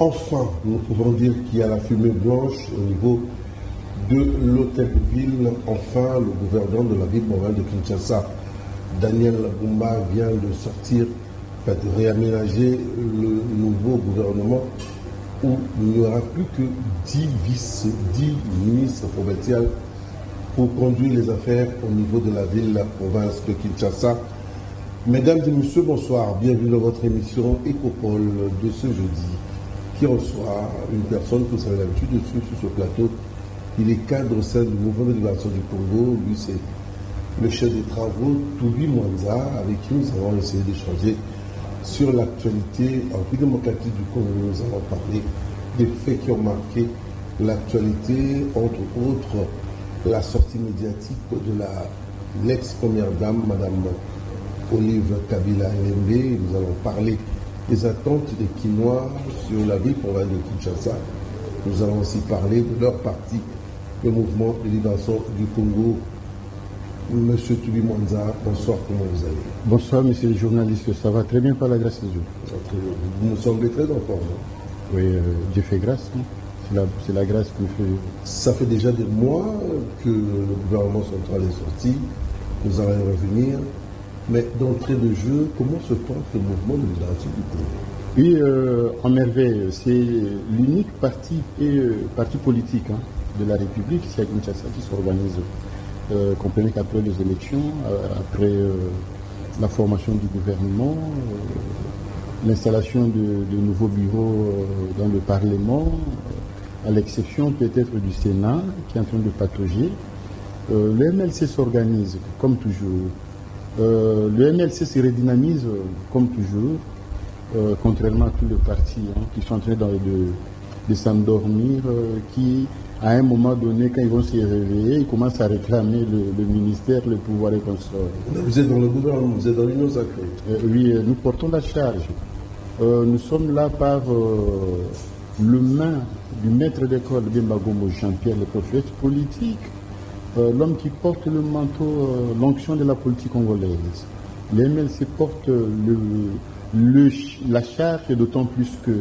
Enfin, nous pouvons dire qu'il y a la fumée blanche au niveau de l'hôtel de ville. Enfin, le gouverneur de la ville provinciale de Kinshasa, Daniel Bumba, vient de sortir, de réaménager le nouveau gouvernement où il n'y aura plus que 10 ministres provinciaux pour conduire les affaires au niveau de la ville, la province de Kinshasa. Mesdames et messieurs, bonsoir. Bienvenue dans votre émission Écopole de ce jeudi, qui reçoit une personne que vous avez l'habitude de suivre sur ce plateau. Il est cadre au sein du mouvement de libération du Congo. Lui, c'est le chef des travaux, Toubi Mwanza, avec qui nous avons essayé d'échanger sur l'actualité en République démocratique du Congo. Nous allons parler des faits qui ont marqué l'actualité, entre autres la sortie médiatique de l'ex-première dame, Madame Olive Kabila Lembe. Nous allons parler des attentes des Kinois sur la ville provinciale de Kinshasa. Nous allons aussi parler de leur parti, le mouvement de libération du Congo. Monsieur Toubi Mwanza, bonsoir, comment vous allez? Bonsoir, monsieur le journaliste, ça va très bien par la grâce de Dieu. Vous me semblez très en forme. Oui, Dieu fait grâce. Hein. C'est la grâce qui me fait. Ça fait déjà des mois que le gouvernement central est sorti. Nous allons y revenir. Mais d'entrée de jeu, comment se porte le mouvement de libération du Congo? Oui, en merveille. C'est l'unique parti politique de la République, ici à Kinshasa, qui s'organise. Comprenez qu'après les élections, après la formation du gouvernement, l'installation de nouveaux bureaux dans le Parlement, à l'exception peut-être du Sénat qui est en train de patauger, le MLC s'organise comme toujours. Le MLC se redynamise comme toujours, contrairement à tous les partis qui sont en train de s'endormir, qui à un moment donné, quand ils vont se réveiller, ils commencent à réclamer le ministère, le pouvoir et consorts. Vous êtes dans le gouvernement, vous êtes dans l'Union sacrée. Oui, nous portons la charge. Nous sommes là par le main du maître d'école Bemba Gombo Jean-Pierre, le prophète politique, l'homme qui porte le manteau, l'onction de la politique congolaise. Les MLC portent la charge, d'autant plus que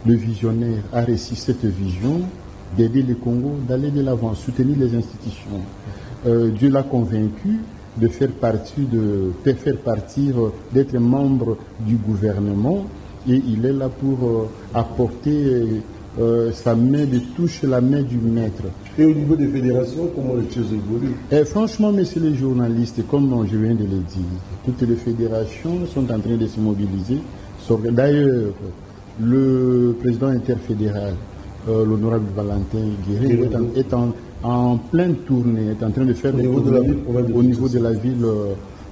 le visionnaire a réussi cette vision d'aider le Congo, d'aller de l'avant, soutenir les institutions. Dieu l'a convaincu de faire partie, d'être membre du gouvernement, et il est là pour apporter sa main de touche, la main du maître. Et au niveau des fédérations, comment les choses évoluent? Franchement, messieurs les journalistes, comme je viens de le dire, toutes les fédérations sont en train de se mobiliser. D'ailleurs, le président interfédéral, l'honorable Valentin Guéry, est en pleine tournée, est en train de faire au niveau de la ville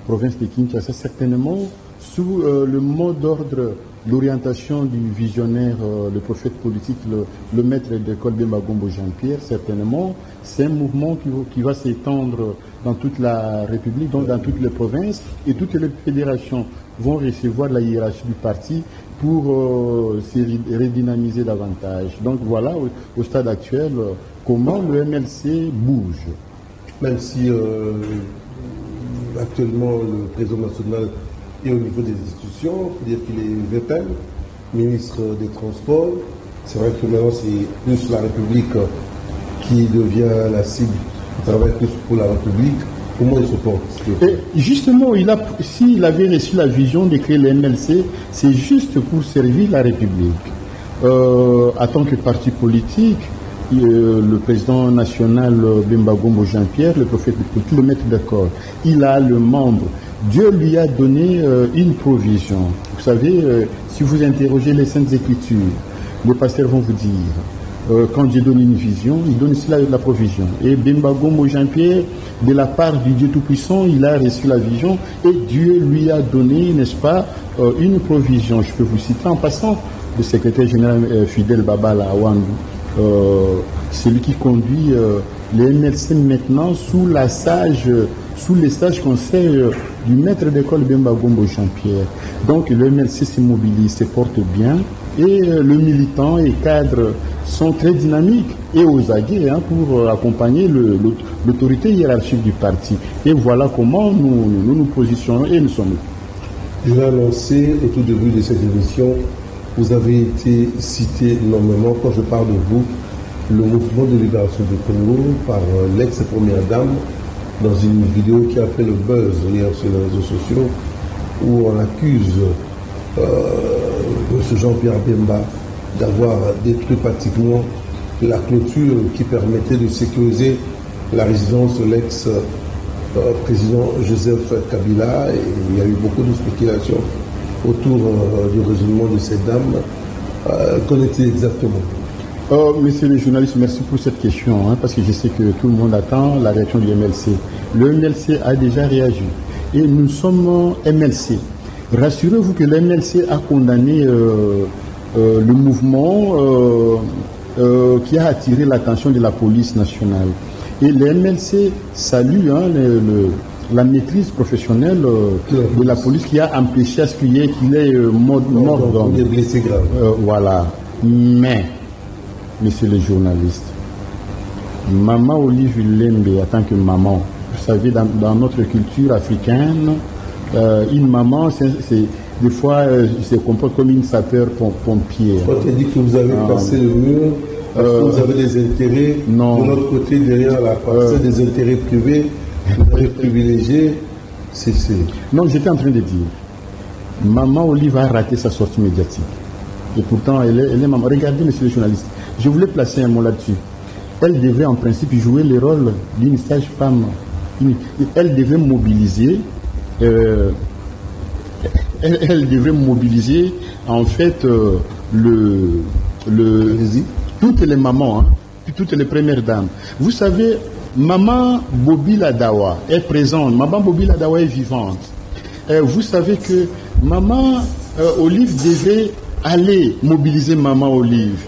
province de Kinshasa, certainement sous le mot d'ordre, l'orientation du visionnaire, le prophète politique, le maître d'école Bemba Gombo Jean-Pierre. Certainement, c'est un mouvement qui va s'étendre dans toute la République, donc dans toutes les provinces, et toutes les fédérations vont recevoir la hiérarchie du parti pour se redynamiser davantage. Donc voilà, au stade actuel, comment le MLC bouge. Même si actuellement le président national est au niveau des institutions, il faut dire qu'il est VPN, ministre des Transports. C'est vrai que maintenant c'est plus la République qui devient la cible, il travaille plus pour la République. Comment il se porte? Et justement, s'il avait reçu la vision de créer le MLC, c'est juste pour servir la République. En tant que parti politique, le président national Bemba Gombo Jean-Pierre, le prophète politique, le maître d'école, il a le membre. Dieu lui a donné une provision. Vous savez, si vous interrogez les Saintes Écritures, les pasteurs vont vous dire, quand Dieu donne une vision, il donne aussi la provision. Et Bemba Gombo Jean-Pierre, de la part du Dieu Tout-Puissant, il a reçu la vision et Dieu lui a donné, n'est-ce pas, une provision. Je peux vous citer en passant le secrétaire général Fidel Babala Awandu, celui qui conduit les MLC maintenant sous les sages conseils du maître d'école Bemba Gombo Jean-Pierre. Donc le MLC se mobilise, se porte bien, et le militant et cadre sont très dynamiques et aux aguets pour accompagner l'autorité hiérarchique du parti. Et voilà comment nous nous positionnons et nous sommes là. Je vais annoncer au tout début de cette émission vous avez été cité nommément, quand je parle de vous, le mouvement de libération du Congo par l'ex-première dame dans une vidéo qui a fait le buzz hier sur les réseaux sociaux où on accuse ce Jean-Pierre Bemba d'avoir détruit pratiquement la clôture qui permettait de sécuriser la résidence de l'ex-président Joseph Kabila. Et il y a eu beaucoup de spéculations autour du raisonnement de cette dame. Connaissez exactement? Monsieur le journaliste, merci pour cette question, hein, parce que je sais que tout le monde attend la réaction du MLC. Le MLC a déjà réagi et nous sommes MLC. Rassurez-vous que le MLC a condamné le mouvement qui a attiré l'attention de la police nationale. Et le MLC salue la maîtrise professionnelle de la police qui a empêché à ce qu'il y ait mort d'homme. Voilà. Mais, monsieur le journaliste, Maman Olive Lembe, en tant que maman, vous savez, dans notre culture africaine, une maman, des fois, se comporte comme une sapeur-pompier. Quand tu dis que vous avez passé le mur, parce que vous avez des intérêts de l'autre côté, derrière la parcelle, des intérêts privés, vous avez privilégié, Non, j'étais en train de dire, Maman Olive a raté sa sortie médiatique. Et pourtant, elle est maman. Regardez, monsieur le journaliste, je voulais placer un mot là-dessus. Elle devait en principe jouer le rôle d'une sage-femme. Elle devait mobiliser... Elle devrait mobiliser en fait toutes les mamans, hein, toutes les premières dames. Vous savez, Maman Bobi Ladawa est présente, Maman Bobi Ladawa est vivante. Vous savez que Maman Olive devait aller mobiliser Maman Olive,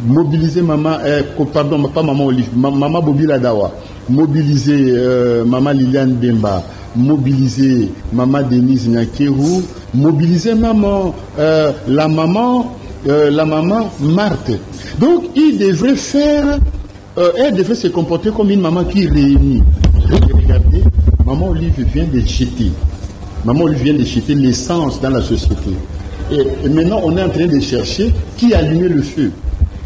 mobiliser Maman, pardon, pas Maman Olive, Maman Bobi Ladawa, mobiliser Maman Liliane Bemba, mobiliser Maman Denise Nyakeru, mobiliser maman, la maman Marthe. Donc, il devrait elle devrait se comporter comme une maman qui réunit. Regardez, Maman Olive vient de jeter. Maman Olive vient de jeter l'essence dans la société. Et maintenant, on est en train de chercher qui a allumé le feu.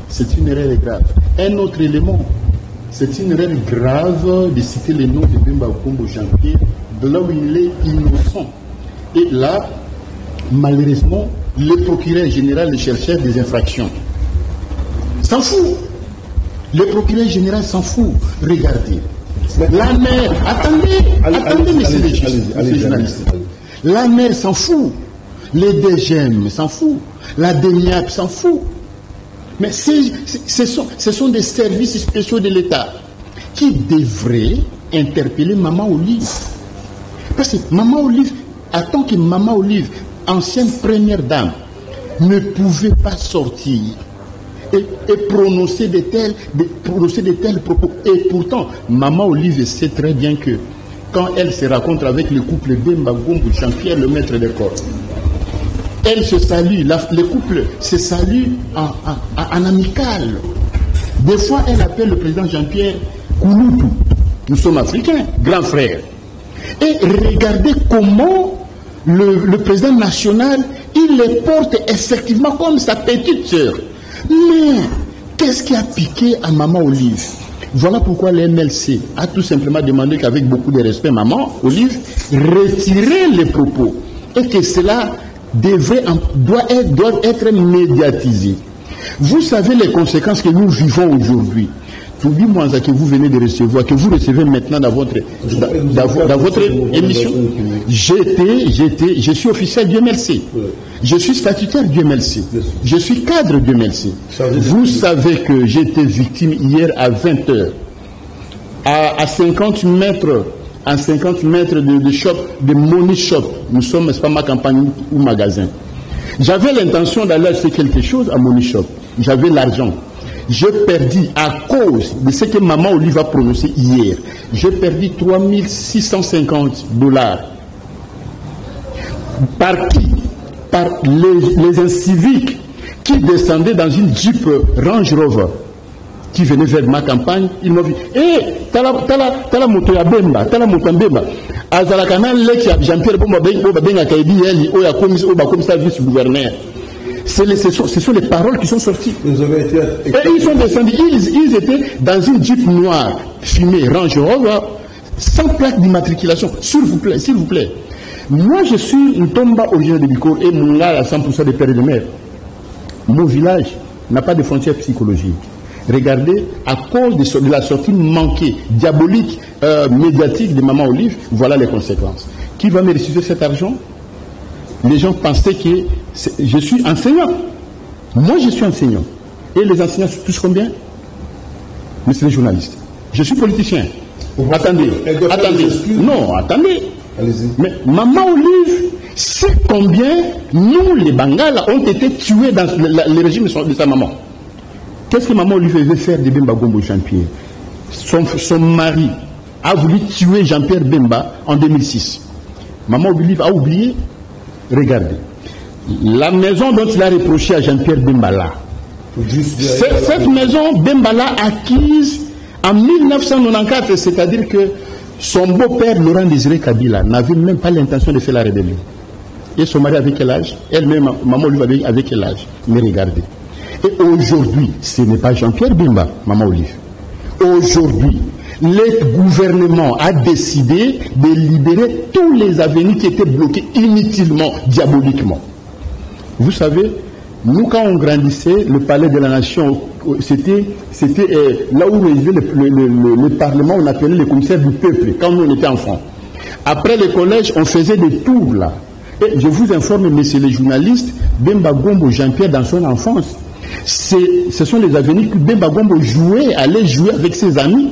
C'est une erreur grave. Un autre élément, c'est une erreur grave de citer le nom de Bemba Okombo Jean-Pierre, de là où il est innocent. Et là, malheureusement, le procureur général, le chercheur des infractions, s'en fout. Le procureur général s'en fout. Regardez. La mère, attendez, messieurs les journalistes. La mère s'en fout. Les DGM s'en fout. La DENIAP s'en fout. Mais ce sont des services spéciaux de l'État qui devraient interpeller Maman Olive. Parce que Maman Olive, en tant que Maman Olive, ancienne première dame, ne pouvait pas sortir et prononcer de tels propos. Et pourtant, Maman Olive sait très bien que quand elle se rencontre avec le couple Bemba Gombo Jean-Pierre, le maître des corps, elle se salue, le couple se salue en amical. Des fois, elle appelle le président Jean-Pierre Kouloutou. Nous sommes africains, grand frère. Et regardez comment le président national, il les porte effectivement comme sa petite sœur. Mais qu'est-ce qui a piqué à Maman Olive? Voilà pourquoi le MLC a tout simplement demandé qu'avec beaucoup de respect, Maman Olive retirer les propos et que cela doit être médiatisé. Vous savez les conséquences que nous vivons aujourd'hui. Dis-moi que vous venez de recevoir, que vous recevez maintenant dans votre émission. Je suis officiel du MLC. Je suis statutaire du MLC. Je suis cadre du MLC. Vous savez que j'ai été victime hier à 20h. À 50 mètres de shop, de money shop. Nous sommes, c'est pas ma campagne ou magasin. J'avais l'intention d'aller acheter quelque chose à money shop. J'avais l'argent. J'ai perdu, à cause de ce que Maman Olive a prononcé hier, j'ai perdu $3,650. Par qui? Par les inciviques qui descendaient dans une Jeep Range Rover qui venait vers ma campagne. Ils m'ont dit, t'as la moto ya Bemba, t'as la moto ya Bemba. Azalakana leki ya Jean-Pierre Bomba Benga Kaidi, il y a comme ça vice-gouverneur. ce sont les paroles qui sont sorties. Vous avez été... Et ils sont descendus, ils étaient dans une Jeep noire, fumée, Range Rover, sans plaque d'immatriculation. S'il vous plaît, s'il vous plaît. Moi, je suis une tomba originaire de Bikor et mon gars à 100% de père et de mère. Mon village n'a pas de frontières psychologiques. Regardez, à cause de la sortie manquée, diabolique, médiatique de Maman Olive, voilà les conséquences. Qui va me restituer cet argent? Les gens pensaient que je suis enseignant. Moi, je suis enseignant. Et les enseignants touchent combien? Monsieur le journaliste. Je suis politicien. Attendez. Non, attendez. Mais Maman Olive sait combien nous, les Bangala, ont été tués dans le régime de sa maman. Qu'est-ce que Maman Olive veut faire de Bemba Gombo Jean-Pierre? Son mari a voulu tuer Jean-Pierre Bemba en 2006. Maman Olive a oublié. Regardez. La maison dont il a reproché à Jean-Pierre Bemba là. Cette maison, Bemba l'a acquise en 1994, c'est-à-dire que son beau-père, Laurent Désiré Kabila, n'avait même pas l'intention de faire la rébellion. Et son mari avait quel âge? Elle-même, Maman Olive avait quel âge? Mais regardez. Et aujourd'hui, ce n'est pas Jean-Pierre Bemba, Maman Olive. Aujourd'hui, le gouvernement a décidé de libérer tous les avenirs qui étaient bloqués inutilement, diaboliquement. Vous savez, nous, quand on grandissait, le palais de la nation, c'était là où résidait le parlement, on appelait le commissaire du peuple, quand nous on était enfants. Après le collège, on faisait des tours là. Et je vous informe, messieurs les journalistes, Bemba Gombo Jean-Pierre, dans son enfance, ce sont les avenirs que Bemba Gombo allait jouer avec ses amis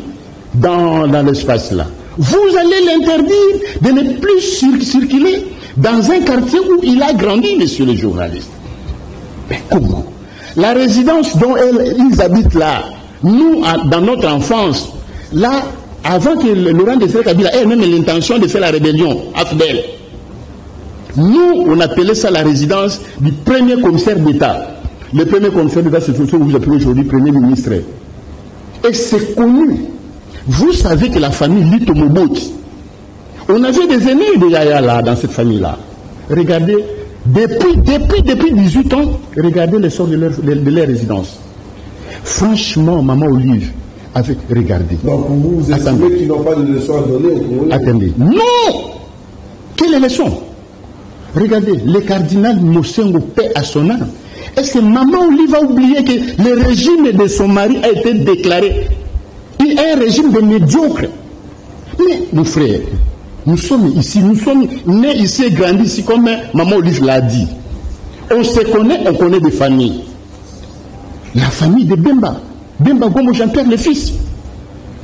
dans l'espace là. Vous allez l'interdire de ne plus circuler dans un quartier où il a grandi, messieurs les journalistes. Mais comment? La résidence dont ils habitent là, nous, dans notre enfance, là, avant que Laurent Désiré Kabila ait même l'intention de faire la rébellion, Afdel, nous, on appelait ça la résidence du premier commissaire d'État. Le premier commissaire d'État, c'est ce que vous appelez aujourd'hui premier ministre. Et c'est connu. Vous savez que la famille Lito Moboti, on avait des aînés de Yaya là, dans cette famille-là. Regardez, depuis 18 ans, regardez le sort de leur résidence. Franchement, Maman Olive, regardez. Donc pour vous, vous estimez qu'ils n'ont pas de leçons à donner au Congolais? Attendez. Non! Quelle leçon? Regardez, le cardinal Mosengo, paix à son âme. Est-ce que Maman Olive a oublié que le régime de son mari a été déclaré? Il est un régime de médiocre. Mais, mon frère, nous sommes ici, nous sommes nés ici et grandis ici, comme Maman Olive l'a dit. On se connaît, on connaît des familles. La famille de Bemba. Bemba Gombo Jean-Pierre, le fils.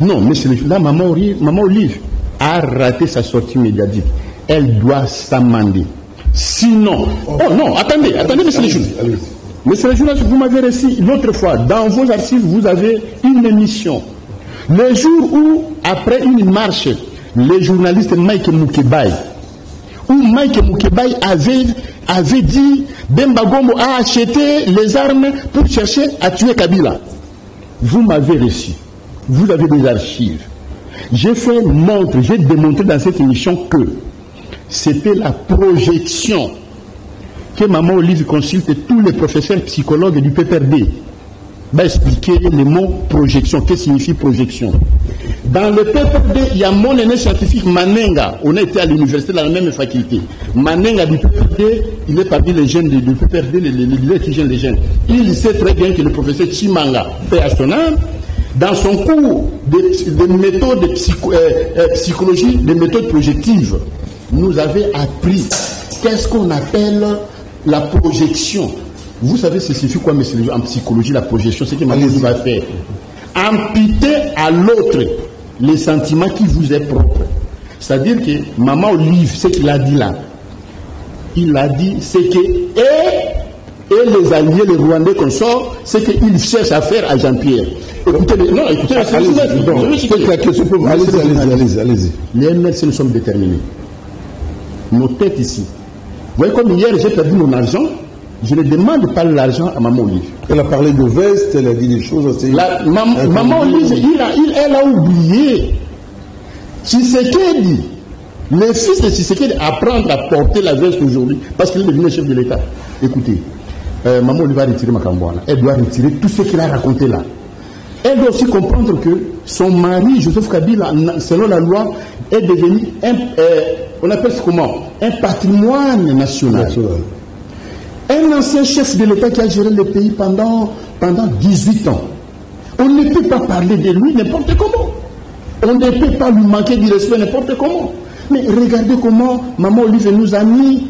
Non, mais là, Maman Olive a raté sa sortie médiatique. Elle doit s'amender. Sinon... Oh non, attendez, monsieur le juge. Monsieur le juge, vous m'avez reçu l'autre fois, dans vos archives, vous avez une émission. Le jour où, après une marche, le journaliste Mike Moukebaye, où Mike Moukebaye avait dit Bemba Gombo a acheté les armes pour chercher à tuer Kabila. Vous m'avez reçu. Vous avez des archives. J'ai démontré dans cette émission que c'était la projection que Maman Olive consulte tous les professeurs psychologues du PPRD. Va expliquer le mot projection. Qu'est-ce que signifie projection? Dans le PPRD, il y a mon aîné scientifique Manenga. On a été à l'université dans la même faculté. Manenga du PPRD, il est parmi les jeunes du PPRD, les leaders qui gênent les jeunes. Il sait très bien que le professeur Chimanga, paix à son âme, dans son cours de méthodes de psychologie, des méthodes projectives, nous avait appris qu'est-ce qu'on appelle la projection. Vous savez ce signifie quoi, monsieur, en psychologie, la projection? C'est que Maman va faire. Imputer à l'autre les sentiments qui vous est propre. C'est-à-dire que Maman Olive, ce qu'il a dit là, il a dit, c'est que et les alliés, les Rwandais qu'on sort, c'est qu'ils cherchent à faire à Jean-Pierre. Écoutez, allez-y. Les MLC, nous sommes déterminés. Nos têtes ici. Vous voyez, comme hier, j'ai perdu mon argent, je ne demande pas l'argent à Maman Olive. Elle a parlé de veste, elle a dit des choses assez... Maman Olive, elle a oublié. Tshisekedi, le fils de Tshisekedi, apprendre à porter la veste aujourd'hui, parce qu'il est devenu chef de l'État. Écoutez, maman Olive va retirer Makambouana. Elle doit retirer tout ce qu'il a raconté là. Elle doit aussi comprendre que son mari, Joseph Kabila, selon la loi, est devenu on appelle ça comment? Un patrimoine national. Un ancien chef de l'État qui a géré le pays pendant 18 ans. On ne peut pas parler de lui n'importe comment. On ne peut pas lui manquer du respect n'importe comment. Mais regardez comment maman Olive nous a mis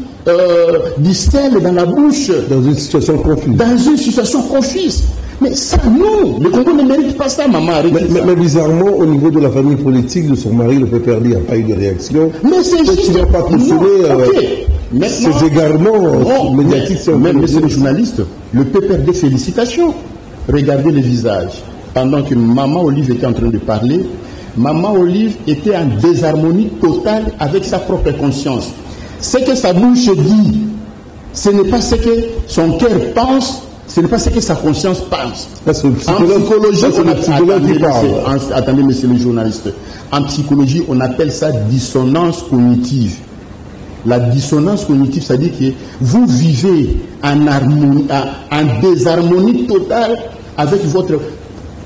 du sel dans la bouche. Dans une situation confuse. Dans une situation confuse. Mais ça, non, le Congo ne mérite pas ça, maman. Mais bizarrement, au niveau de la famille politique de son mari, le peuple RD n'a pas eu de réaction. Mais c'est juste... Tu ne vas pas postuler ces égarements médiatiques. Mais c'est les journalistes. Le PPRD, félicitations. Regardez le visage. Pendant que maman Olive était en train de parler, maman Olive était en désharmonie totale avec sa propre conscience. Ce que sa bouche dit, ce n'est pas ce que son cœur pense, ce n'est pas ce que sa conscience pense. En psychologie, attendez, monsieur le journaliste. En psychologie, on appelle ça dissonance cognitive. La dissonance cognitive, ça dit que vous vivez en harmonie, en désharmonie totale avec votre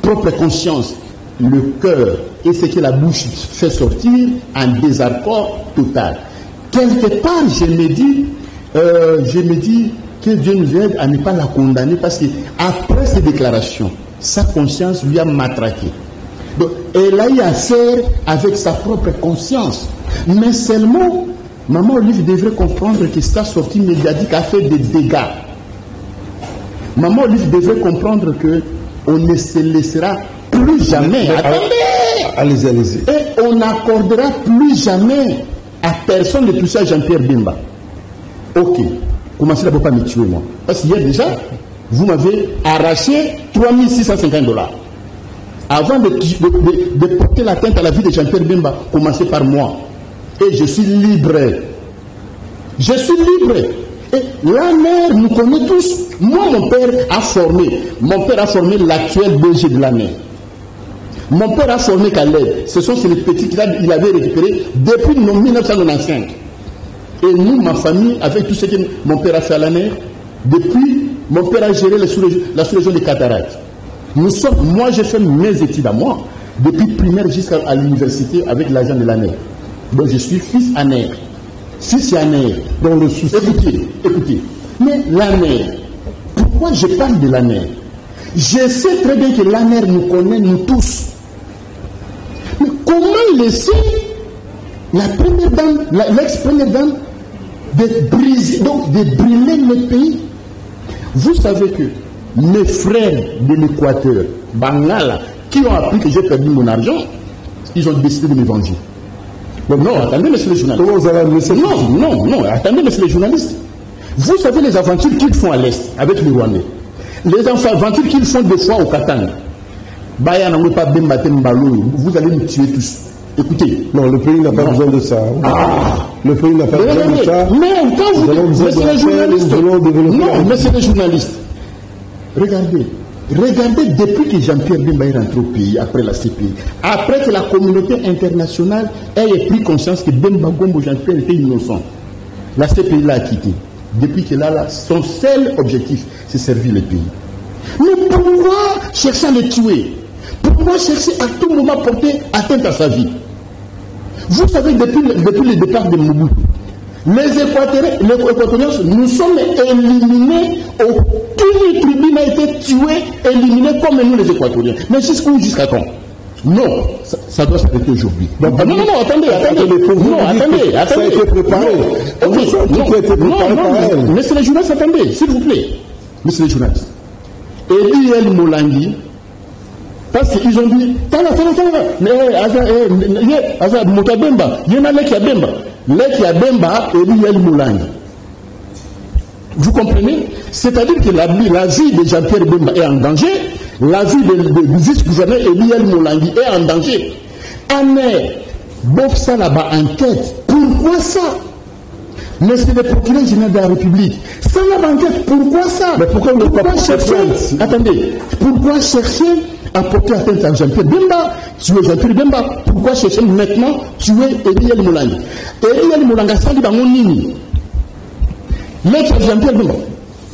propre conscience, le cœur et ce que la bouche fait sortir en désaccord total. Quelque part, je me dis que Dieu nous aide à ne pas la condamner parce qu'après ces déclarations, sa conscience lui a matraqué. Donc, elle a eu affaire avec sa propre conscience. Mais seulement, maman Olive devrait comprendre que sa sortie médiatique a fait des dégâts. Maman Olive devrait comprendre qu'on ne se laissera plus jamais. Allez-y. Et on n'accordera plus jamais à personne de toucher à Jean-Pierre Bemba. Ok. Commencez d'abord pas me tuer, moi. Parce qu'hier déjà, vous m'avez arraché $3,650. Avant de porter l'atteinte à la vie de Jean-Pierre Bemba, commencez par moi. Et je suis libre. Je suis libre. Et la mère nous connaît tous. Moi, mon père a formé l'actuel DG de la mer. Mon père a formé Caleb. Ce sont les petits qu'il avait récupérés depuis 1995. Et nous, ma famille, avec tout ce que mon père a fait à la mer, depuis, mon père a géré la sous-région des cataractes. Moi, j'ai fait mes études à moi, depuis primaire jusqu'à l'université avec l'agent de la mer. Donc, je suis fils aner. Fils aner. Dans le souci. Écoutez. Mais la mer, pourquoi je parle de la mer? Je sais très bien que la mer nous connaît, nous tous. Mais comment laisser la première dame, l'ex-première dame, de brûler le pays? Vous savez que mes frères de l'Équateur, Bangala, qui ont appris que j'ai perdu mon argent, ils ont décidé de me venger. Non, attendez, monsieur le journaliste. Comment vous allez me Non, attendez, monsieur le journaliste. Vous savez les aventures qu'ils font à l'Est avec les Rwandais. Les aventures qu'ils font des fois au Katanga. Vous allez nous tuer tous. Écoutez. Non, le pays n'a pas besoin de ça. Le pays n'a pas besoin de ça. Mais quand vous dites, monsieur le journaliste. Non, monsieur le journaliste. Regardez, depuis que Jean-Pierre Bemba est rentré au pays, après la CPI, après que la communauté internationale ait pris conscience que Bemba Gombo Jean-Pierre était innocent, la CPI l'a quitté. Depuis que là, son seul objectif, c'est servir le pays. Mais pourquoi chercher à le tuer? Pourquoi chercher à tout moment porter atteinte à sa vie? Vous savez, depuis le départ de Mobutu, les Équatoriens, nous sommes éliminés. Aucune tribu n'a été tuée, éliminée comme nous les Équatoriens. Mais jusqu'à quand? Non, ça doit s'arrêter aujourd'hui. Non, attendez. Ça a été préparé. Non, monsieur les journalistes, attendez, s'il vous plaît. Monsieur les journalistes. Eli Molangi, parce qu'ils ont dit, Motabemba, il y en a Leki Abemba, Eli Molangi. Vous comprenez? C'est-à-dire que la vie de Jean-Pierre Bemba est en danger, la vie du vice-gouverneur Eliel Molangi est en danger. Amer, Bobsa là-bas enquête. Pourquoi ça? Mais c'est le procureur général de la République. Ça là-bas enquête, pourquoi ça? Mais pourquoi chercher? Attendez, pourquoi chercher à porter atteinte à Jean-Pierre Bemba, tuer Jean-Pierre Bemba? Pourquoi chercher maintenant tuer Eliel Molangi? Eliel Molangi, ça dit dans mon ligne. Maître Jean-Pierre Bemba.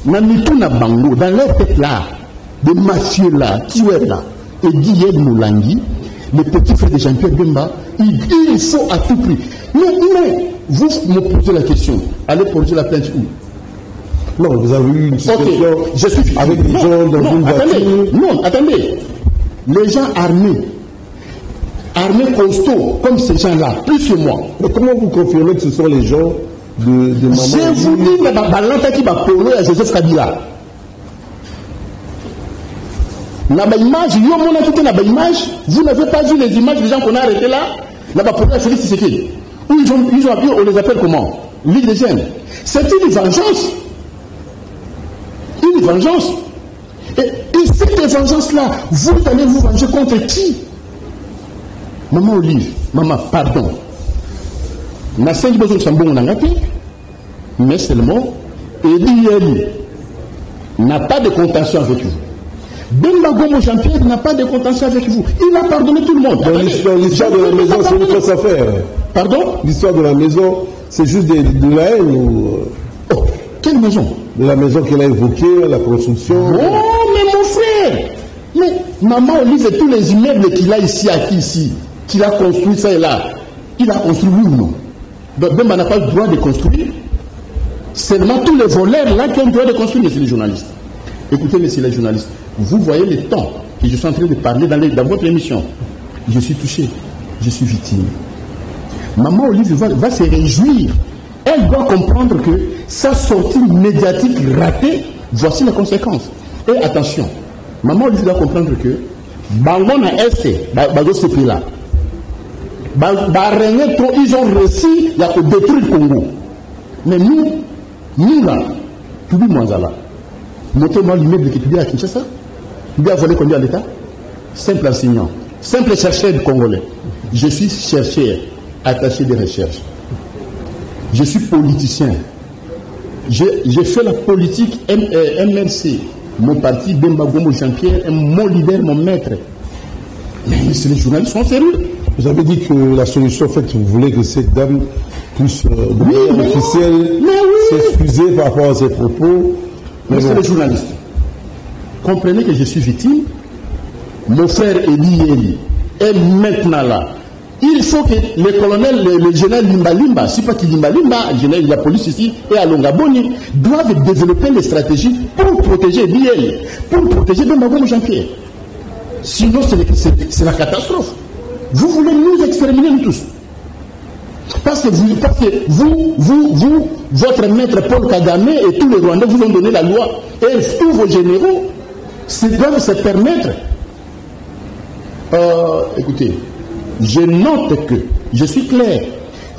Namituna Bango, dans leur tête là, des mafieux là, tueurs là, et Diède Moulangi, le petit frère de Jean-Pierre Bemba, il faut à tout prix. Non, vous me posez la question, allez poser la plainte où? Non, vous avez eu une situation je suis avec des gens dans une voiture. Non, attendez. Les gens armés costauds, comme ces gens-là, plus que moi. Mais comment vous confirmez que ce sont les gens de Maman? Je vous dis, l'anta qui va polo à Joseph Kabila. Vous n'avez pas vu les images des gens qu'on a arrêtés là? Là-bas, pour Félix Tshisekedi. Où on les appelle comment? Ligue des jeunes. C'est une vengeance. Une vengeance. Et cette vengeance-là, vous allez vous venger contre qui? Maman Olive, maman, pardon. Mais seulement, Eli n'a pas de contention avec vous. Bemba Gombo Jean-Pierre n'a pas de contention avec vous. Il a pardonné tout le monde. L'histoire de la maison, c'est une fausse affaire. Pardon? L'histoire de la maison, c'est juste de la haine ou... Oh, quelle maison? De la maison qu'elle a évoquée, la construction. Oh, mais mon frère! Mais Maman Olive et tous les immeubles qu'il a ici, acquis ici, qu'il a construit ça et là, il a construit oui ou non? Bemba n'a pas le droit de construire. Seulement tous les voleurs là qui ont le droit de construire, messieurs les journalistes. Écoutez, messieurs les journalistes, vous voyez le temps que je suis en train de parler dans votre émission. Je suis touché, je suis victime. Maman Olive va se réjouir. Elle doit comprendre que sa sortie médiatique ratée, voici les conséquences. Et attention, Maman Olive doit comprendre que Bangon a essayé, là. Ils ont réussi à détruire le Congo. Mais nous là, Toubi Mwanzala, montrez-moi l'immeuble qui est à Kinshasa. Tu as volé combien à l'État? Simple enseignant, simple chercheur de Congolais. Je suis chercheur, attaché de recherche. Je suis politicien. J'ai fait la politique MRC. Mon parti, Bemba Gombo Jean-Pierre, mon leader, mon maître. Mais les journalistes sont sérieux. Vous avez dit que la solution, en fait, vous voulez que cette dame puisse, officielle, s'excuser par rapport à ses propos. Mais c'est les journalistes. Comprenez que je suis victime. Mon frère Eli est maintenant là. Il faut que le colonel, le général Limba, si pas qu'il Limba, le général de la police ici et à Longaboni, doivent développer des stratégies pour protéger Eli, pour protéger Bemba Gombo Jean-Pierre. Sinon, c'est la catastrophe. Vous voulez nous exterminer, nous tous. Parce que vous, votre maître Paul Kagame et tous les Rwandais vous ont donné la loi. Et tous vos généraux doivent se permettre. Écoutez, je note que, je suis clair,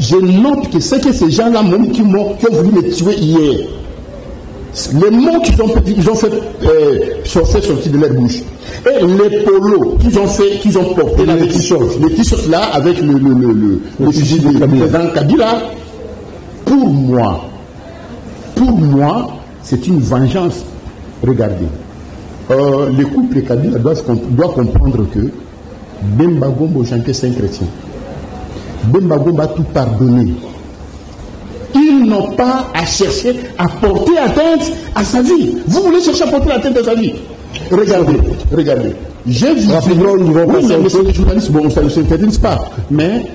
je note que c'est que ces gens-là qui ont voulu me tuer hier, les mots qu'ils ont fait sortir de leur bouche, et les polos qu'ils ont portés là, les t-shirts là, avec le fusil de président Kabila, pour moi, c'est une vengeance. Regardez, le couple Kabila doit comprendre que Bemba Gombo Jean-Pierre, c'est un chrétien. Bemba Gombo a tout pardonné. Ils n'ont pas à chercher à porter atteinte à sa vie. Vous voulez chercher à porter atteinte à sa vie? Regardez. J'ai vu. Rapidement, nous allons passer monsieur les journalistes, bon, ça ne s'interdit pas. Mais,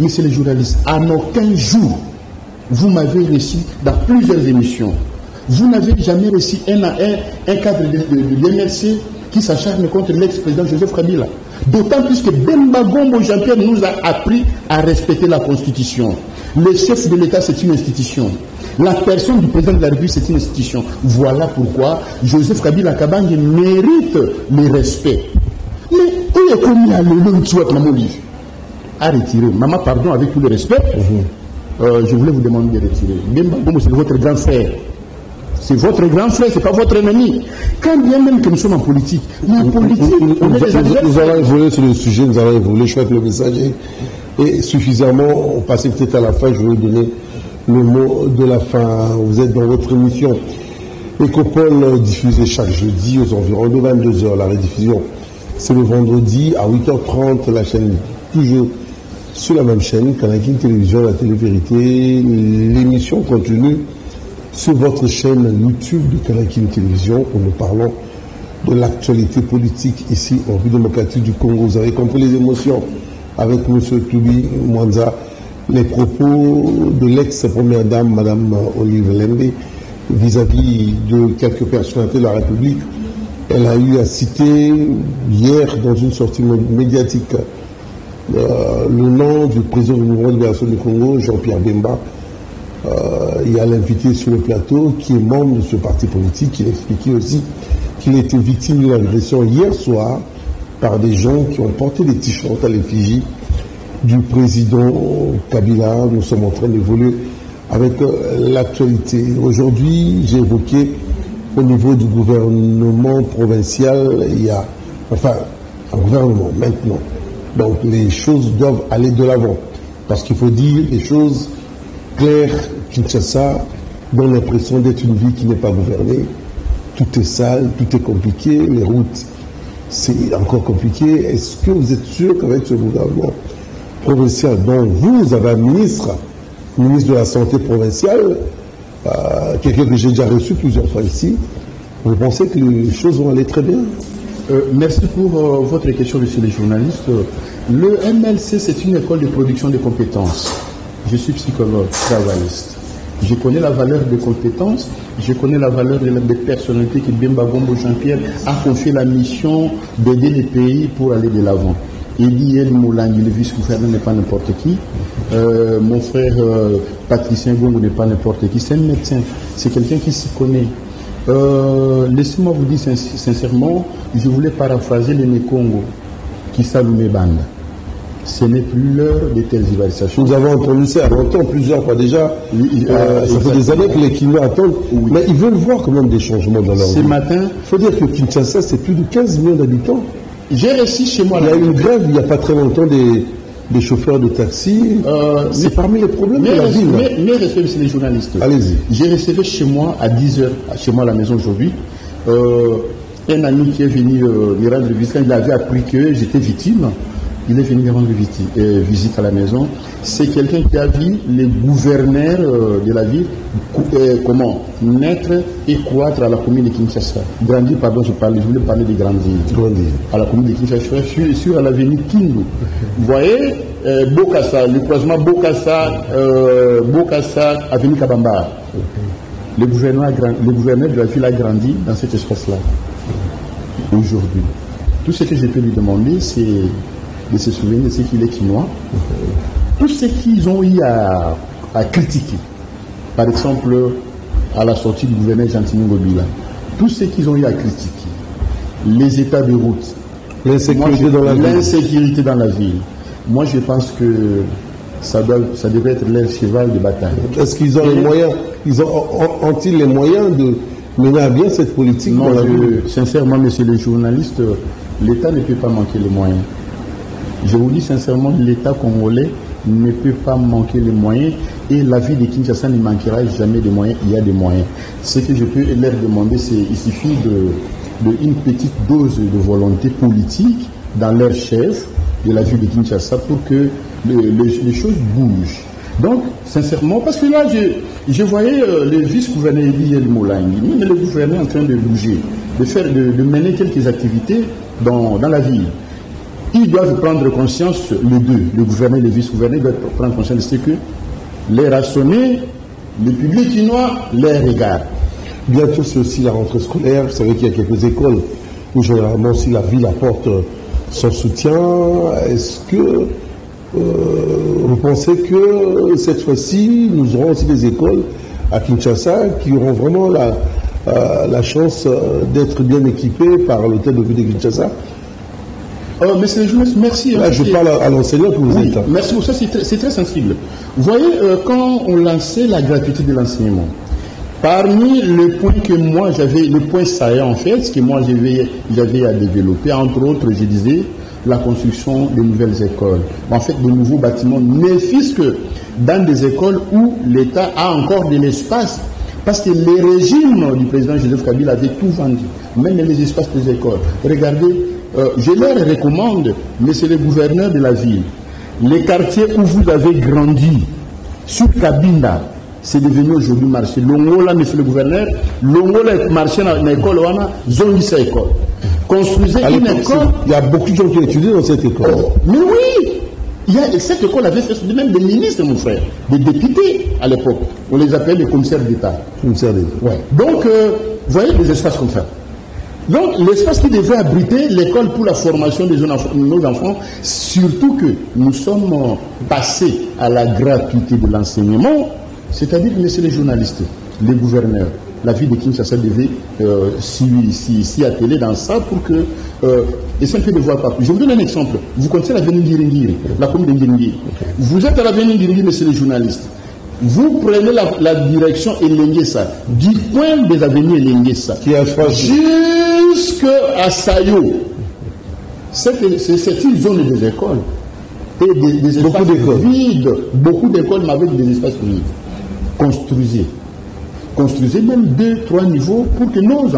monsieur les journalistes, à aucun jour, vous m'avez reçu dans plusieurs émissions. Vous n'avez jamais reçu un cadre de l'MRC qui s'acharne contre l'ex-président Joseph Kabila. D'autant plus que Bemba Gombo Jean-Pierre nous a appris à respecter la Constitution. Le chef de l'État, c'est une institution. La personne du président de la République, c'est une institution. Voilà pourquoi Joseph Kabila Kabange mérite le respect. Mais où est commis à Maman Olive? À retirer. Maman, pardon, avec tout le respect, je voulais vous demander de retirer. Bemba Gombo, c'est votre grand frère. C'est votre grand frère, ce n'est pas votre ennemi. Quand bien même que nous sommes en politique, mais en politique, nous allons évoluer sur le sujet, nous allons évoluer. Je crois que le message est suffisamment passé peut-être à la fin. Je vais vous donner le mot de la fin. Vous êtes dans votre émission Écopole, diffusée chaque jeudi aux environs de 22h. La rediffusion, c'est le vendredi à 8h30. La chaîne, toujours sur la même chaîne, Canal King Télévision, la télé-vérité. L'émission continue sur votre chaîne YouTube de Kanakin Télévision où nous parlons de l'actualité politique ici en République démocratique du Congo. Vous avez compris les émotions avec M. Toubi Mwanza, les propos de l'ex-première dame, Mme Olive Lembe, vis-à-vis de quelques personnalités de la République. Elle a eu à citer hier dans une sortie médiatique le nom du président du mouvement de libération du Congo, Jean-Pierre Bemba. Il y a l'invité sur le plateau qui est membre de ce parti politique, qui expliquait aussi qu'il était victime d'une agression hier soir par des gens qui ont porté des t-shirts à l'effigie du président Kabila. Nous sommes en train d'évoluer avec l'actualité. Aujourd'hui, j'ai évoqué au niveau du gouvernement provincial, il y a, enfin, un gouvernement maintenant. Donc les choses doivent aller de l'avant. Parce qu'il faut dire les choses claires. Kinshasa donne l'impression d'être une ville qui n'est pas gouvernée. Tout est sale, tout est compliqué, les routes, c'est encore compliqué. Est-ce que vous êtes sûr qu'avec ce gouvernement provincial, dont vous avez un ministre de la Santé provinciale, quelqu'un que j'ai déjà reçu plusieurs fois ici, vous pensez que les choses vont aller très bien? Merci pour votre question, monsieur le journaliste. Le MLC, c'est une école de production de compétences. Je suis psychologue, travailliste. Je connais la valeur des compétences, je connais la valeur des personnalités que Bemba Gombo Jean-Pierre a confié la mission d'aider les pays pour aller de l'avant. Eli Moulangi, le vice-gouverneur, n'est pas n'importe qui. Mon frère Patricien Gongo n'est pas n'importe qui. C'est un médecin, c'est quelqu'un qui s'y connaît. Laissez-moi vous dire sincèrement, je voulais paraphraser les Nekongo qui saluent mes bandes. Ce n'est plus l'heure de telles évaluations. Nous avons entendu ça longtemps, plusieurs fois déjà. Oui, ça fait des années que les Kinois attendent. Oui. Mais ils veulent voir quand même des changements dans leur vie. Ce matin, il faut dire que Kinshasa, c'est plus de 15 millions d'habitants. J'ai réussi chez moi. Il y a eu une grève il n'y a pas très longtemps des chauffeurs de taxi. C'est parmi les problèmes de la ville. Mais respect, monsieur les journalistes. Allez-y. J'ai recevé chez moi à 10h, chez moi à la maison aujourd'hui, un ami qui est venu me rendre visite. Quand il avait appris que j'étais victime, il est venu me rendre visite à la maison. C'est quelqu'un qui a vu les gouverneurs de la ville naître et croître à la commune de Kinshasa. Grandir, pardon, je voulais parler de grandir. À la commune de Kinshasa, je suis sur l'avenue Kindu. Vous voyez, Bokassa, le croisement Bokassa, avenue Kabamba. Le gouverneur de la ville a grandi dans cet espace-là. Aujourd'hui. Tout ce que je peux lui demander, c'est de se souvenir de ce qu'il est Kinois. Tout ce qu'ils ont eu à critiquer, par exemple, à la sortie du gouverneur Jean-Tini Ngobila, tout ce qu'ils ont eu à critiquer, les états de route, l'insécurité dans la ville, moi je pense que ça devrait être leur cheval de bataille. Est-ce qu'ils ont les moyens, ont-ils les moyens de mener à bien cette politique? Non, sincèrement, monsieur le journaliste, l'État ne peut pas manquer les moyens. Je vous dis sincèrement, l'État congolais ne peut pas manquer les moyens et la ville de Kinshasa ne manquera jamais de moyens. Il y a des moyens. Ce que je peux leur demander, c'est qu'il suffit d'une petite dose de volonté politique dans leur chef de la ville de Kinshasa pour que les choses bougent. Donc, sincèrement, parce que là, je voyais le vice-gouverneur Eli Moulangi, mais le gouverneur en train de bouger, de mener quelques activités dans la ville. Ils doivent prendre conscience, les deux, le gouverneur et le vice-gouverneur doivent prendre conscience de ce que les rationner, le public chinois les regarde. Bientôt, c'est aussi la rentrée scolaire. Vous savez qu'il y a quelques écoles où généralement aussi la ville apporte son soutien. Est-ce que vous pensez que cette fois-ci, nous aurons aussi des écoles à Kinshasa qui auront vraiment la chance d'être bien équipées par l'hôtel de ville de Kinshasa? Monsieur le journaliste, merci. Là, je parle à l'enseignant que vous êtes. Merci, ça c'est très sensible. Vous voyez, quand on lançait la gratuité de l'enseignement, parmi les points que moi j'avais, le point saillant en fait, ce que moi j'avais à développer, entre autres, je disais, la construction de nouvelles écoles. En fait, de nouveaux bâtiments, ne fût-ce que dans des écoles où l'État a encore de l'espace. Parce que les régimes du président Joseph Kabila avaient tout vendu, même les espaces des écoles. Regardez, je leur recommande, monsieur le gouverneur de la ville, les quartiers où vous avez grandi, sur Kabinda, c'est devenu aujourd'hui marché. L'Ongola, monsieur le gouverneur, l'Ongola est marché dans l'école, on a zone de école. Construisez une école. Il y a beaucoup de gens qui ont étudié dans cette école. Mais oui, cette école avait fait même des ministres, mon frère, des députés à l'époque. On les appelait les commissaires d'État. Ouais. Donc, vous voyez des espaces comme ça. Donc, l'espace qui devait abriter l'école pour la formation de nos enfants, surtout que nous sommes passés à la gratuité de l'enseignement, c'est-à-dire que, messieurs les journalistes, les gouverneurs, la ville de Kinshasa devait s'y atteler dans ça pour que... et c'est un peu de voir partout. Je vous donne un exemple. Vous connaissez l'avenue Ngiringiri, la commune de Ngiringiri. Vous êtes à l'avenue Ngiringiri, messieurs les journalistes. Vous prenez la direction Elengesa, du coin des avenues Elengesa, jusqu'à Sayo. C'est une zone des écoles. Et des espaces vides. Beaucoup d'écoles, mais avec des espaces vides. Construisez même 2-3 niveaux pour que nos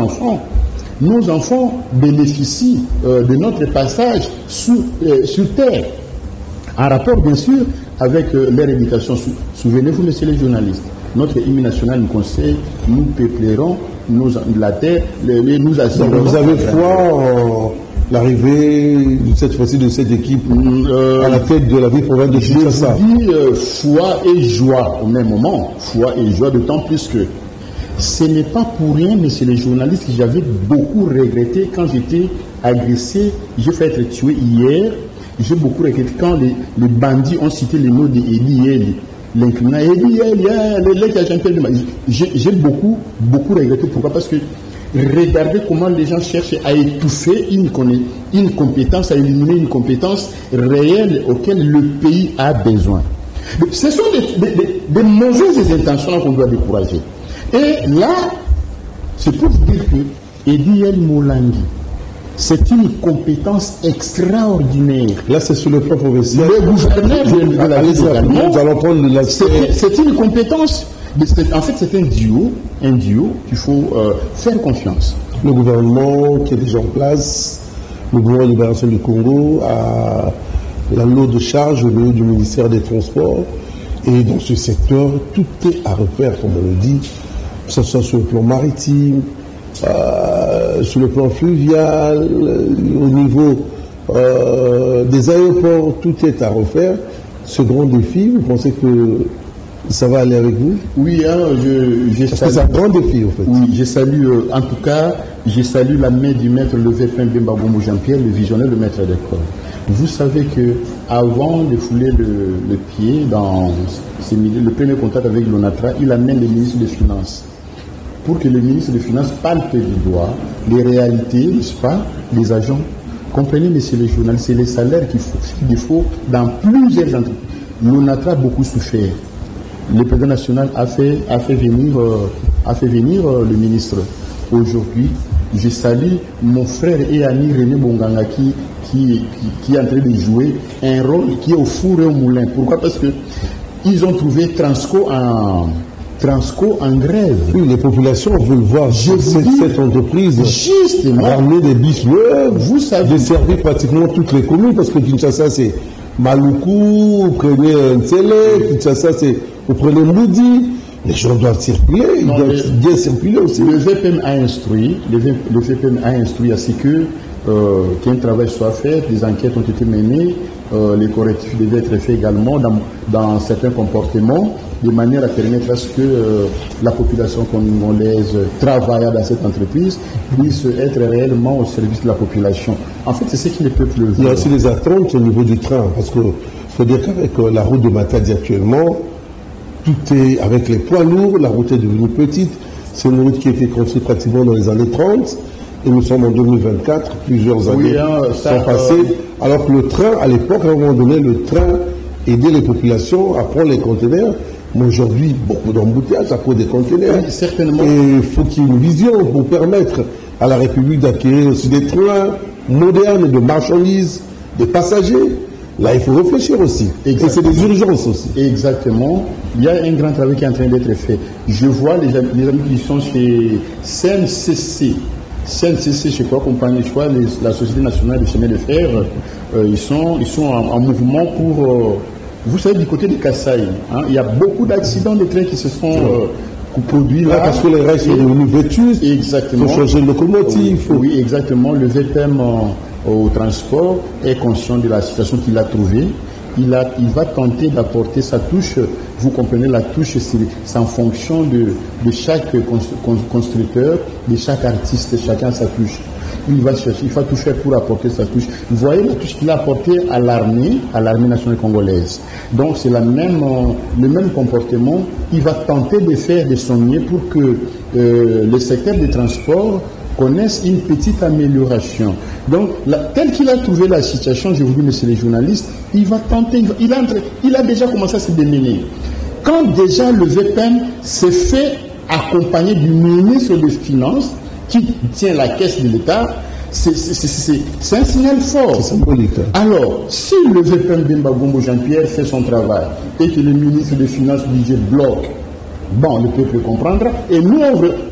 enfants bénéficient de notre passage sur terre. En rapport, bien sûr, avec leur éducation. Souvenez-vous, messieurs les journalistes, notre hymne national nous conseille, nous peuplerons la terre, nous assurerons. Vous avez foi en l'arrivée, cette fois-ci, de cette équipe à la tête de la ville province de Kinshasa? Je vous dis foi et joie au même moment. Foi et joie, d'autant plus que ce n'est pas pour rien, messieurs les journalistes, que j'avais beaucoup regretté quand j'étais agressé. J'ai fait être tué hier. J'ai beaucoup regretté quand les bandits ont cité le nom d'Eli, l'incriminant. Eli, le qui a chanté le mal. J'ai beaucoup regretté. Pourquoi? Parce que regardez comment les gens cherchent à étouffer une compétence, à éliminer une compétence réelle auquel le pays a besoin. Ce sont des mauvaises intentions qu'on doit décourager. Et là, c'est pour vous dire que Ediel Molangi, c'est une compétence extraordinaire. Là, c'est sur le plan professionnel. Le gouverneur de la ville également. Nous allons prendre c'est une compétence. En fait, c'est un duo qu'il faut faire confiance. Le gouvernement qui est déjà en place, le gouvernement de libération du Congo, a la lourde de charge au niveau du ministère des Transports. Et dans ce secteur, tout est à refaire, comme on le dit, que ce soit sur le plan maritime, sur le plan fluvial, au niveau des aéroports, tout est à refaire. Ce grand défi, vous pensez que ça va aller avec vous? Oui, c'est un grand défi, en fait. Oui, je salue, en tout cas, je salue la main du maître Levé Bemba Gomo Jean-Pierre, le visionnaire, le maître d'école. Vous savez que avant de fouler le pied dans le premier contact avec l'ONATRA, il amène le ministre des Finances. Pour que le ministre des Finances palpe du doigt les réalités, n'est-ce pas, des agents. Comprenez, messieurs les journalistes, c'est les salaires qu'il faut dans plusieurs entreprises. L'ONATRA a beaucoup souffert. Le président national a fait venir le ministre. Aujourd'hui, je salue mon frère et ami René Bonganga qui est en train de jouer un rôle qui est au four et au moulin. Pourquoi? Parce que ils ont trouvé Transco en grève. Oui, les populations veulent voir cette entreprise ramener des bus vous savez, desservir pratiquement toutes les communes, parce que Kinshasa c'est Maluku, vous prenez Ntsele, Kinshasa c'est vous prenez Moudi. Les gens doivent circuler, ils doivent bien circuler aussi. Le VPM a instruit, à ce qu'un travail soit fait, des enquêtes ont été menées, les correctifs devaient être faits également dans certains comportements, de manière à permettre à ce que la population congolaise travaillant dans cette entreprise puisse être réellement au service de la population. En fait, c'est ce qui ne peut plus. Il y a aussi des attentes au niveau du train, parce qu'il faut dire qu'avec la route de Matadi actuellement, tout est avec les poids lourds, la route est devenue petite. C'est une route qui a été construite pratiquement dans les années 30 et nous sommes en 2024, plusieurs années sont passées. Alors que le train, à l'époque, à un moment donné, le train aidait les populations à prendre les conteneurs. Mais aujourd'hui, beaucoup d'embouteillages à cause des conteneurs. Oui, certainement. Et il faut qu'il y ait une vision pour permettre à la République d'acquérir aussi des trains modernes de marchandises, des passagers. Là, il faut réfléchir aussi. Exactement. Et c'est des urgences aussi. Exactement. Il y a un grand travail qui est en train d'être fait. Je vois les amis qui sont chez CNCC. CNCC, je crois, compagnie, je crois, la Société nationale des chemins de fer, ils sont en mouvement Vous savez, du côté de Kasaï, hein, il y a beaucoup d'accidents de trains qui se sont produits là. Parce que les rails sont devenus vétustes. Exactement. Il faut changer de locomotive. Oui, exactement. Le VPM au transport est conscient de la situation qu'il a trouvée. Il va tenter d'apporter sa touche. Vous comprenez, la touche, c'est en fonction de chaque constructeur, de chaque artiste, chacun sa touche. Il va chercher, il va tout faire pour apporter sa touche. Vous voyez la touche qu'il a apportée à l'armée nationale congolaise. Donc c'est le même comportement. Il va tenter de faire, de soigner pour que le secteur des transports connaisse une petite amélioration. Donc, tel qu'il a trouvé la situation, je vous dis, messieurs les journalistes, il va tenter, il a déjà commencé à se démener. Quand déjà le VPN s'est fait accompagner du ministre des Finances, qui tient la caisse de l'État, c'est un signal fort. C'est symbolique. Alors, si le VPN Bemba Gombo Jean-Pierre fait son travail et que le ministre des Finances dit bloque, bon, le peuple comprendra. Et nous,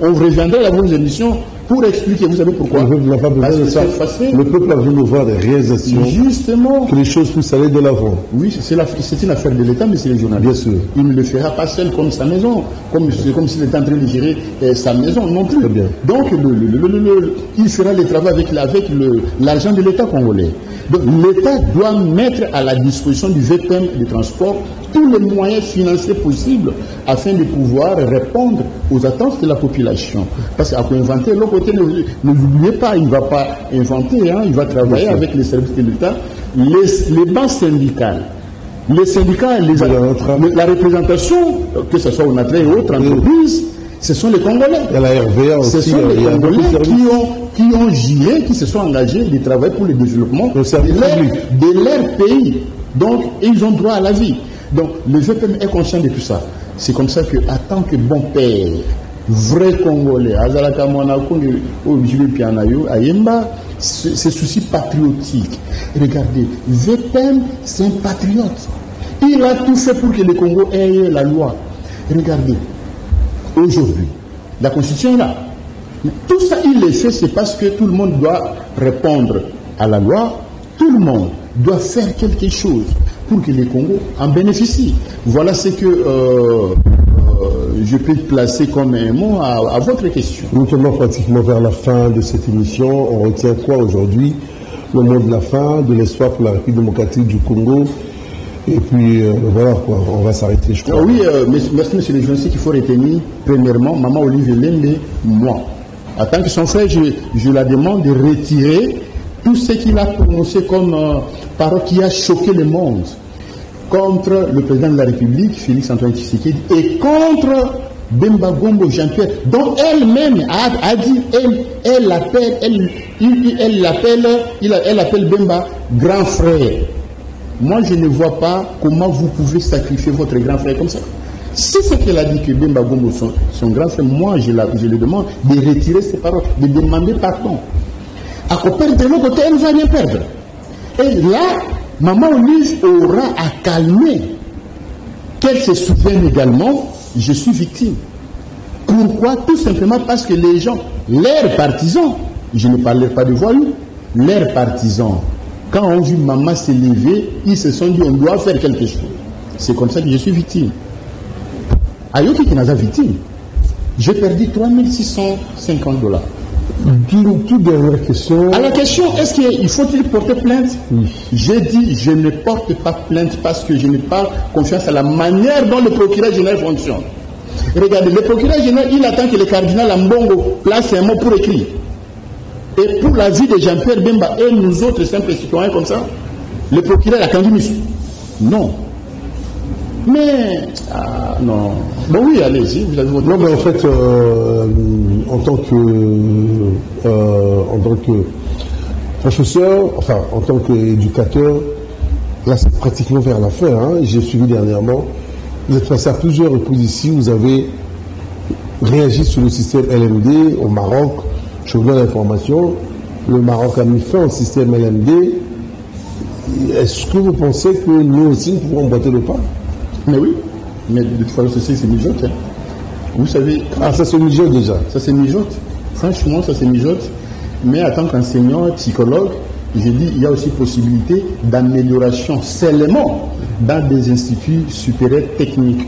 on reviendra à vos émissions pour expliquer. Vous savez pourquoi? Le peuple n'a pas besoin de ça. Le peuple a besoin de voir des réalisations. Justement. Que les choses puissent aller de l'avant. Oui, c'est une affaire de l'État, mais c'est les journalistes. Bien sûr. Il ne le fera pas seul comme sa maison, comme s'il était en train de gérer sa maison non plus. Très bien. Donc, il fera le travail avec l'argent de l'État congolais. Donc, l'État doit mettre à la disposition du VPM de transport tous les moyens financiers possibles afin de pouvoir répondre aux attentes de la population. Parce qu'à inventer, l'autre côté, ne l'oubliez pas, il ne va pas inventer, hein, il va travailler avec les services de l'État, les banques syndicales. Les syndicats, la représentation, que ce soit au Natra et autres entreprises, ce sont les Congolais. Il y a la RVA aussi. Ce sont les Congolais qui ont géré, qui se sont engagés de travailler pour le développement de leur pays. Donc, ils ont droit à la vie. Donc, le VPM est conscient de tout ça. C'est comme ça que, en tant que bon père, vrai Congolais, ce souci patriotique. Regardez, VPM, c'est un patriote. Il a tout fait pour que le Congo ait la loi. Regardez, aujourd'hui, la Constitution est là. Mais tout ça, il le fait, c'est parce que tout le monde doit répondre à la loi. Tout le monde doit faire quelque chose pour que les Congos en bénéficient. Voilà ce que je peux placer comme un mot à votre question. Nous tournons pratiquement vers la fin de cette émission. On retient quoi aujourd'hui? Le mot de la fin, de l'espoir pour la République démocratique du Congo. Et puis voilà, quoi, on va s'arrêter, je crois. Oui, merci monsieur le journaliste, qu'il faut retenir, premièrement, Maman Olive Lembe, moi. En tant que son frère, je la demande de retirer tout ce qu'il a prononcé comme parole qui a choqué le monde contre le président de la République, Félix Antoine Tshisekedi, et contre Bemba Gombo Jean-Pierre, dont elle-même a dit, elle appelle Bemba grand frère. Moi, je ne vois pas comment vous pouvez sacrifier votre grand frère comme ça. Si c'est qu'elle a dit que Bemba Gombo son grand frère, moi, je lui demande de retirer ses paroles, de demander pardon. À perdre de l'autre côté, elle ne va rien perdre. Et là, Maman Olive aura à calmer. Qu'elle se souvienne également, je suis victime. Pourquoi? Tout simplement parce que les gens, leurs partisans, je ne parlais pas de voyous, leurs partisans, quand on vu maman se lever, ils se sont dit on doit faire quelque chose. C'est comme ça que je suis victime. Ayoki qui n'a pas victime. J'ai perdu $3650. Toute dernière question. À la question, est-ce qu'il faut-il porter plainte? Oui. J'ai dit, je ne porte pas plainte parce que je n'ai pas confiance à la manière dont le procureur général fonctionne. Regardez, le procureur général, il attend que le cardinal Ambongo place un mot pour écrire. Et pour la vie de Jean-Pierre Bemba et nous autres simples citoyens comme ça, le procureur a attendu monsieur. Non. Mais, non. Bon, oui, allez-y, vous avez votre... Non, mais en fait, en tant que professeur, enfin, en tant qu'éducateur, là, c'est pratiquement vers la fin, hein. J'ai suivi dernièrement. Vous êtes passé à plusieurs reprises ici, vous avez réagi sur le système LMD au Maroc. Je vous donne l'information, le Maroc a mis fin au système LMD. Est-ce que vous pensez que nous aussi, nous pouvons emboîter le pas? Mais oui, mais de toute façon, c'est mijote. Hein. Vous savez... Ah, ça se mijote déjà. Ça se mijote. Franchement, ça se mijote. Mais en tant qu'enseignant, psychologue, j'ai dit il y a aussi possibilité d'amélioration seulement dans des instituts supérieurs techniques.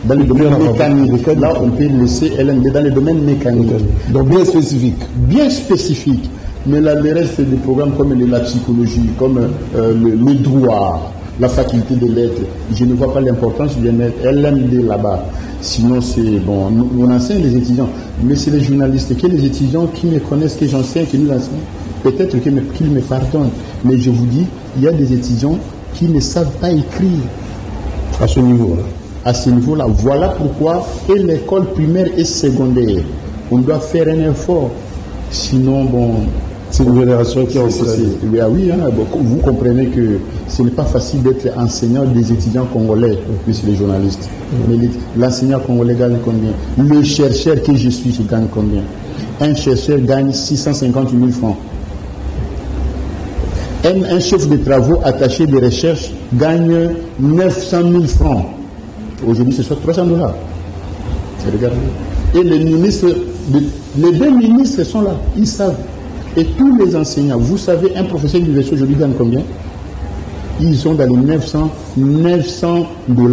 Dans le domaine mécanique, là on peut laisser LMD dans le domaine mécanique. Donc bien spécifique. Bien spécifique. Mais là, le reste des programmes comme la psychologie, comme le droit, la faculté des lettres, je ne vois pas l'importance de mettre LMD là-bas. Sinon, c'est bon, on enseigne les étudiants, mais c'est les journalistes, que les étudiants qui me connaissent, que j'enseigne, qui nous enseignent, peut-être qu'ils me pardonnent. Mais je vous dis, il y a des étudiants qui ne savent pas écrire. À ce niveau-là. À ce niveau-là. Voilà pourquoi, et l'école primaire et secondaire, on doit faire un effort. Sinon, bon... C'est une génération qui est en train. Oui, hein, bon, vous comprenez que ce n'est pas facile d'être enseignant des étudiants congolais, monsieur les journalistes. Mais l'enseignant congolais gagne combien? Le chercheur que je suis, je gagne combien? Un chercheur gagne 650 000 francs. Un chef de travaux attaché de recherche gagne 900 000 francs. Aujourd'hui, ce soit 300 $. Regardez. Et les ministres, les deux ministres sont là, ils savent. Et tous les enseignants, vous savez, un professeur d'université aujourd'hui gagne combien? Ils ont dans les 900 $.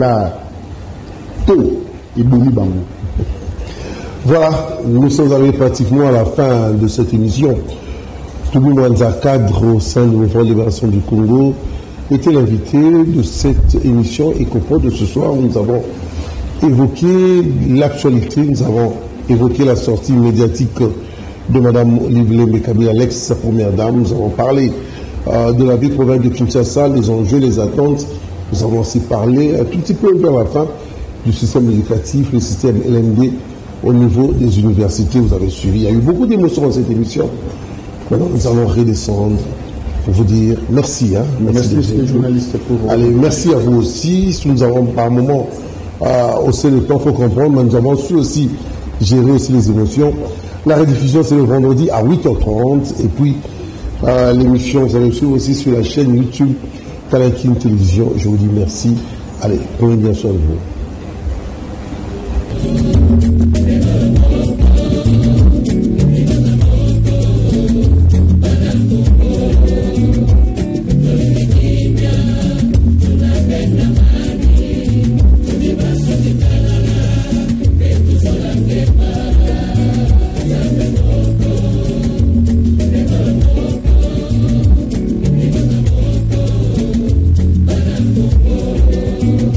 Taux et Boumi Bangou. Voilà, nous sommes arrivés pratiquement à la fin de cette émission. Toubou Mwanza, cadre au sein du Mouvement de libération du Congo, était l'invité de cette émission et qu'au cours de ce soir, nous avons évoqué l'actualité, nous avons évoqué la sortie médiatique de Mme Olivier Mekabi Alex, sa première dame. Nous avons parlé de la vie province de Kinshasa, les enjeux, les attentes. Nous avons aussi parlé un tout petit peu vers la fin du système éducatif, le système LMD au niveau des universités. Vous avez suivi. Il y a eu beaucoup d'émotions dans cette émission. Maintenant, nous allons redescendre pour vous dire merci. Merci les journalistes pour vous. Allez, merci à vous aussi. Si nous avons par moment haussé le temps, il faut comprendre, mais nous avons su aussi gérer aussi les émotions. La rediffusion, c'est le vendredi à 8h30. Et puis, l'émission, vous allez suivre aussi sur la chaîne YouTube Talakin Télévision. Je vous dis merci. Allez, prenez bien soin de vous.